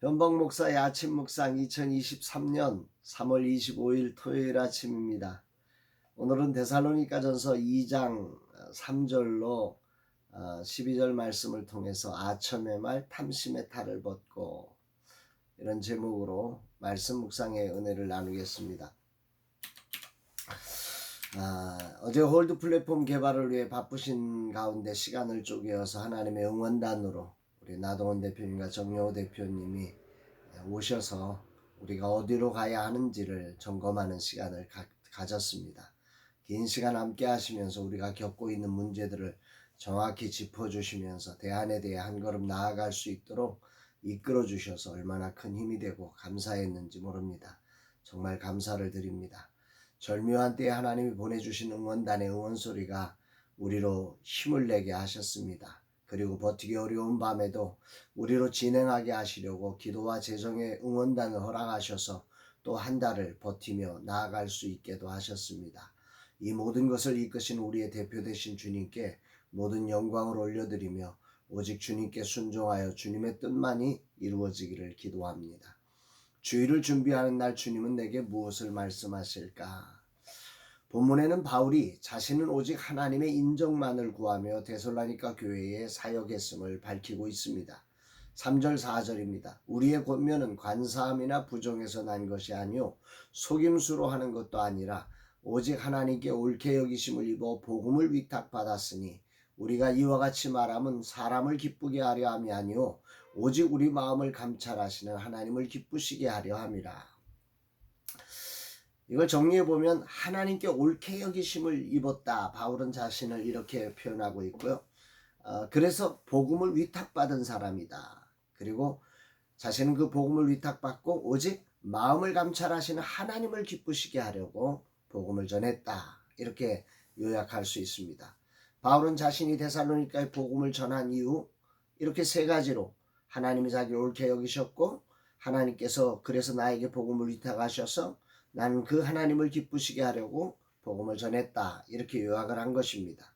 변복 목사의 아침 묵상 2023년 3월 25일 토요일 아침입니다. 오늘은 데살로니가전서 2장 3절로 12절 말씀을 통해서 아첨의 말 탐심의 탈을 벗고 이런 제목으로 말씀 묵상의 은혜를 나누겠습니다. 어제 홀드 플랫폼 개발을 위해 바쁘신 가운데 시간을 쪼개어서 하나님의 응원단으로 우리 나동원 대표님과 정여호 대표님이 오셔서 우리가 어디로 가야 하는지를 점검하는 시간을 가졌습니다. 긴 시간 함께 하시면서 우리가 겪고 있는 문제들을 정확히 짚어주시면서 대안에 대해 한 걸음 나아갈 수 있도록 이끌어 주셔서 얼마나 큰 힘이 되고 감사했는지 모릅니다. 정말 감사를 드립니다. 절묘한 때에 하나님이 보내주신 응원단의 응원소리가 우리로 힘을 내게 하셨습니다. 그리고 버티기 어려운 밤에도 우리로 진행하게 하시려고 기도와 재정의 응원단을 허락하셔서 또 한 달을 버티며 나아갈 수 있게도 하셨습니다. 이 모든 것을 이끄신 우리의 대표 되신 주님께 모든 영광을 올려드리며 오직 주님께 순종하여 주님의 뜻만이 이루어지기를 기도합니다. 주일을 준비하는 날 주님은 내게 무엇을 말씀하실까? 본문에는 바울이 자신은 오직 하나님의 인정만을 구하며 데살로니가 교회에 사역했음을 밝히고 있습니다. 3절 4절입니다. 우리의 권면은 관사함이나 부정에서 난 것이 아니요 속임수로 하는 것도 아니라 오직 하나님께 옳게 여기심을 입어 복음을 위탁받았으니 우리가 이와 같이 말함은 사람을 기쁘게 하려 함이 아니요 오직 우리 마음을 감찰하시는 하나님을 기쁘시게 하려 함이라. 이걸 정리해보면 하나님께 옳게 여기심을 입었다. 바울은 자신을 이렇게 표현하고 있고요. 그래서 복음을 위탁받은 사람이다. 그리고 자신은 그 복음을 위탁받고 오직 마음을 감찰하시는 하나님을 기쁘시게 하려고 복음을 전했다. 이렇게 요약할 수 있습니다. 바울은 자신이 데살로니가에 복음을 전한 이후 이렇게 세 가지로 하나님이 자기를 옳게 여기셨고 하나님께서 그래서 나에게 복음을 위탁하셔서 나는 그 하나님을 기쁘시게 하려고 복음을 전했다. 이렇게 요약을 한 것입니다.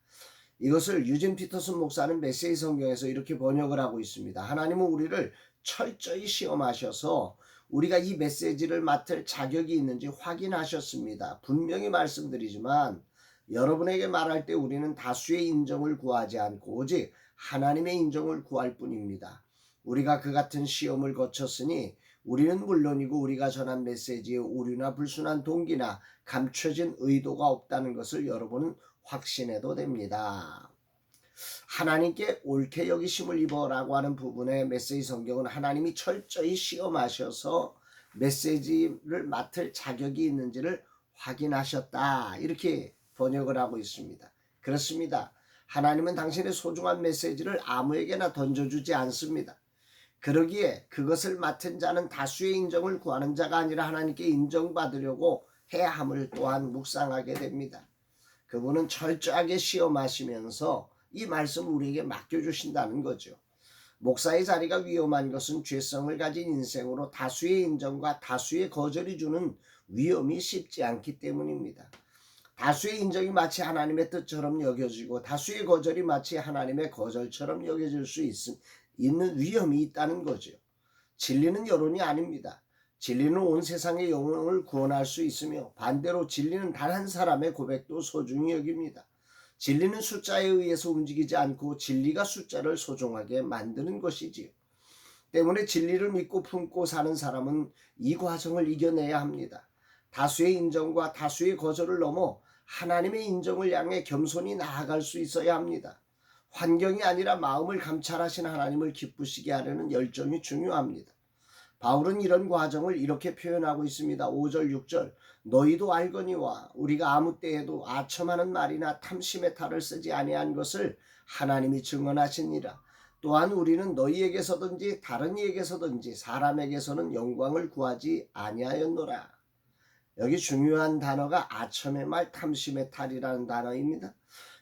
이것을 유진 피터슨 목사는 메시지 성경에서 이렇게 번역을 하고 있습니다. 하나님은 우리를 철저히 시험하셔서 우리가 이 메시지를 맡을 자격이 있는지 확인하셨습니다. 분명히 말씀드리지만 여러분에게 말할 때 우리는 다수의 인정을 구하지 않고 오직 하나님의 인정을 구할 뿐입니다. 우리가 그 같은 시험을 거쳤으니 우리는 물론이고 우리가 전한 메시지에 오류나 불순한 동기나 감춰진 의도가 없다는 것을 여러분은 확신해도 됩니다. 하나님께 옳게 여기심을 입어라고 하는 부분의 메시지 성경은 하나님이 철저히 시험하셔서 메시지를 맡을 자격이 있는지를 확인하셨다. 이렇게 번역을 하고 있습니다. 그렇습니다. 하나님은 당신의 소중한 메시지를 아무에게나 던져주지 않습니다. 그러기에 그것을 맡은 자는 다수의 인정을 구하는 자가 아니라 하나님께 인정받으려고 해야 함을 또한 묵상하게 됩니다. 그분은 철저하게 시험하시면서 이 말씀을 우리에게 맡겨주신다는 거죠. 목사의 자리가 위험한 것은 죄성을 가진 인생으로 다수의 인정과 다수의 거절이 주는 위험이 쉽지 않기 때문입니다. 다수의 인정이 마치 하나님의 뜻처럼 여겨지고 다수의 거절이 마치 하나님의 거절처럼 여겨질 수 있는 위험이 있다는 거죠. 진리는 여론이 아닙니다. 진리는 온 세상의 영혼을 구원할 수 있으며 반대로 진리는 단 한 사람의 고백도 소중히 여깁니다. 진리는 숫자에 의해서 움직이지 않고 진리가 숫자를 소중하게 만드는 것이지요. 때문에 진리를 믿고 품고 사는 사람은 이 과정을 이겨내야 합니다. 다수의 인정과 다수의 거절을 넘어 하나님의 인정을 향해 겸손히 나아갈 수 있어야 합니다. 환경이 아니라 마음을 감찰하신 하나님을 기쁘시게 하려는 열정이 중요합니다. 바울은 이런 과정을 이렇게 표현하고 있습니다. 5절 6절 너희도 알거니와 우리가 아무 때에도 아첨하는 말이나 탐심의 탈을 쓰지 아니한 것을 하나님이 증언하시니라. 또한 우리는 너희에게서든지 다른 이에게서든지 사람에게서는 영광을 구하지 아니하였노라. 여기 중요한 단어가 아첨의 말 탐심의 탈이라는 단어입니다.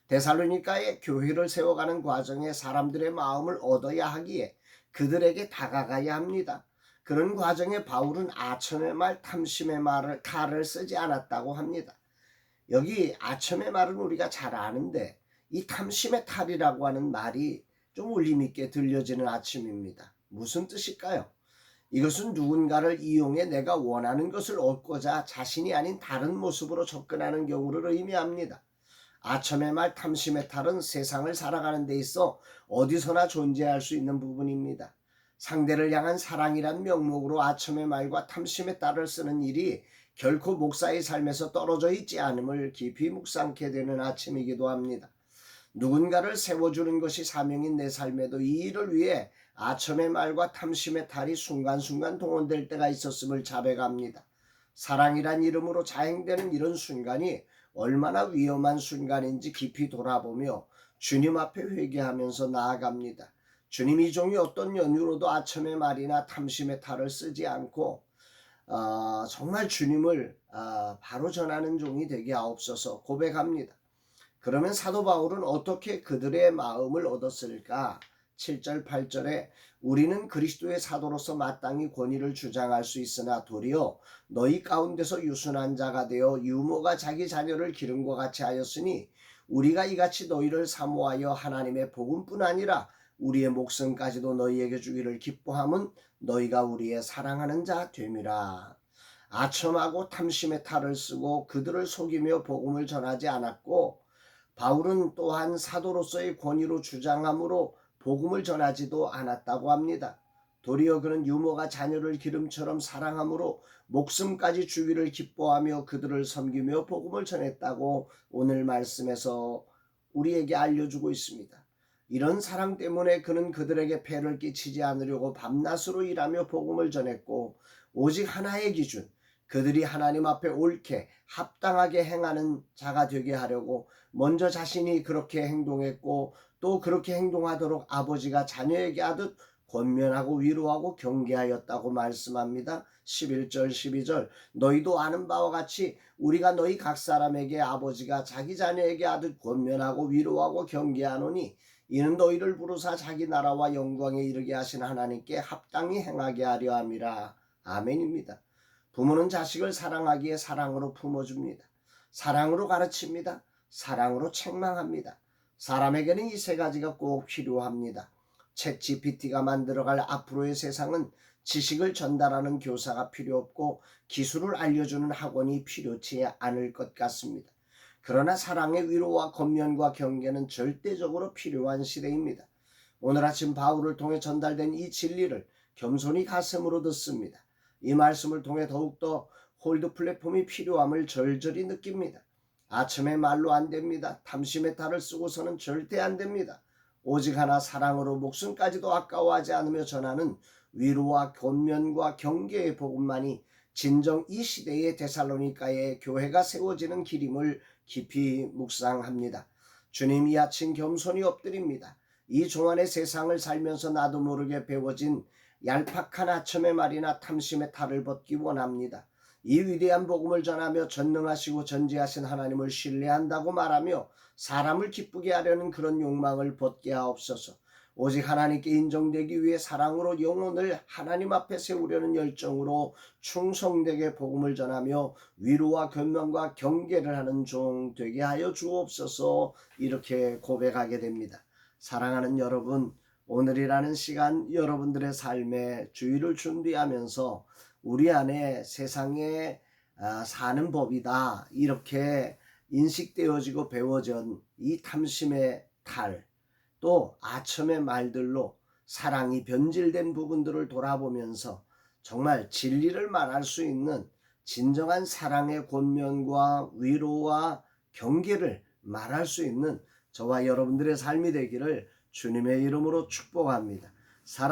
데살로니가의 교회를 세워가는 과정에 사람들의 마음을 얻어야 하기에 그들에게 다가가야 합니다. 그런 과정에 바울은 아첨의 말 탐심의 말을 탈을 쓰지 않았다고 합니다. 여기 아첨의 말은 우리가 잘 아는데 이 탐심의 탈이라고 하는 말이 좀 울림있게 들려지는 아침입니다. 무슨 뜻일까요? 이것은 누군가를 이용해 내가 원하는 것을 얻고자 자신이 아닌 다른 모습으로 접근하는 경우를 의미합니다. 아첨의 말 탐심의 탈은 세상을 살아가는 데 있어 어디서나 존재할 수 있는 부분입니다. 상대를 향한 사랑이란 명목으로 아첨의 말과 탐심의 탈을 쓰는 일이 결코 목사의 삶에서 떨어져 있지 않음을 깊이 묵상케 되는 아침이기도 합니다. 누군가를 세워주는 것이 사명인 내 삶에도 이 일을 위해 아첨의 말과 탐심의 탈이 순간순간 동원될 때가 있었음을 자백합니다. 사랑이란 이름으로 자행되는 이런 순간이 얼마나 위험한 순간인지 깊이 돌아보며 주님 앞에 회개하면서 나아갑니다. 주님, 이 종이 어떤 연유로도 아첨의 말이나 탐심의 탈을 쓰지 않고 정말 주님을 바로 전하는 종이 되게 하옵소서 고백합니다. 그러면 사도 바울은 어떻게 그들의 마음을 얻었을까? 7절 8절에 우리는 그리스도의 사도로서 마땅히 권위를 주장할 수 있으나 도리어 너희 가운데서 유순한 자가 되어 유모가 자기 자녀를 기름과 같이 하였으니 우리가 이같이 너희를 사모하여 하나님의 복음뿐 아니라 우리의 목숨까지도 너희에게 주기를 기뻐함은 너희가 우리의 사랑하는 자 됨이라. 아첨하고 탐심의 탈을 쓰고 그들을 속이며 복음을 전하지 않았고, 바울은 또한 사도로서의 권위로 주장함으로 복음을 전하지도 않았다고 합니다. 도리어 그는 유모가 자녀를 기름처럼 사랑함으로 목숨까지 주기를 기뻐하며 그들을 섬기며 복음을 전했다고 오늘 말씀에서 우리에게 알려주고 있습니다. 이런 사랑 때문에 그는 그들에게 폐를 끼치지 않으려고 밤낮으로 일하며 복음을 전했고, 오직 하나의 기준, 그들이 하나님 앞에 옳게 합당하게 행하는 자가 되게 하려고 먼저 자신이 그렇게 행동했고, 또 그렇게 행동하도록 아버지가 자녀에게 하듯 권면하고 위로하고 경계하였다고 말씀합니다. 11절 12절 너희도 아는 바와 같이 우리가 너희 각 사람에게 아버지가 자기 자녀에게 하듯 권면하고 위로하고 경계하노니 이는 너희를 부르사 자기 나라와 영광에 이르게 하신 하나님께 합당히 행하게 하려 함이라. 아멘입니다. 부모는 자식을 사랑하기에 사랑으로 품어줍니다. 사랑으로 가르칩니다. 사랑으로 책망합니다. 사람에게는 이 세 가지가 꼭 필요합니다. 챗 GPT가 만들어갈 앞으로의 세상은 지식을 전달하는 교사가 필요 없고 기술을 알려주는 학원이 필요치 않을 것 같습니다. 그러나 사랑의 위로와 권면과 경계는 절대적으로 필요한 시대입니다. 오늘 아침 바울을 통해 전달된 이 진리를 겸손히 가슴으로 듣습니다. 이 말씀을 통해 더욱더 홀드 플랫폼이 필요함을 절절히 느낍니다. 아첨의 말로 안 됩니다. 탐심의 탈을 쓰고서는 절대 안 됩니다. 오직 하나 사랑으로 목숨까지도 아까워하지 않으며 전하는 위로와 권면과 경계의 복음만이 진정 이 시대의 데살로니가의 교회가 세워지는 길임을 깊이 묵상합니다. 주님, 이 아침 겸손히 엎드립니다. 이 종안의 세상을 살면서 나도 모르게 배워진 얄팍한 아첨의 말이나 탐심의 탈을 벗기 원합니다. 이 위대한 복음을 전하며 전능하시고 전지하신 하나님을 신뢰한다고 말하며 사람을 기쁘게 하려는 그런 욕망을 벗게 하옵소서. 오직 하나님께 인정되기 위해 사랑으로 영혼을 하나님 앞에 세우려는 열정으로 충성되게 복음을 전하며 위로와 권면과 경계를 하는 종 되게 하여 주옵소서. 이렇게 고백하게 됩니다. 사랑하는 여러분, 오늘이라는 시간 여러분들의 삶에 주의를 준비하면서 우리 안에 세상에 사는 법이다 이렇게 인식되어지고 배워진 이 탐심의 탈, 또 아첨의 말들로 사랑이 변질된 부분들을 돌아보면서 정말 진리를 말할 수 있는 진정한 사랑의 권면과 위로와 경계를 말할 수 있는 저와 여러분들의 삶이 되기를 주님의 이름으로 축복합니다.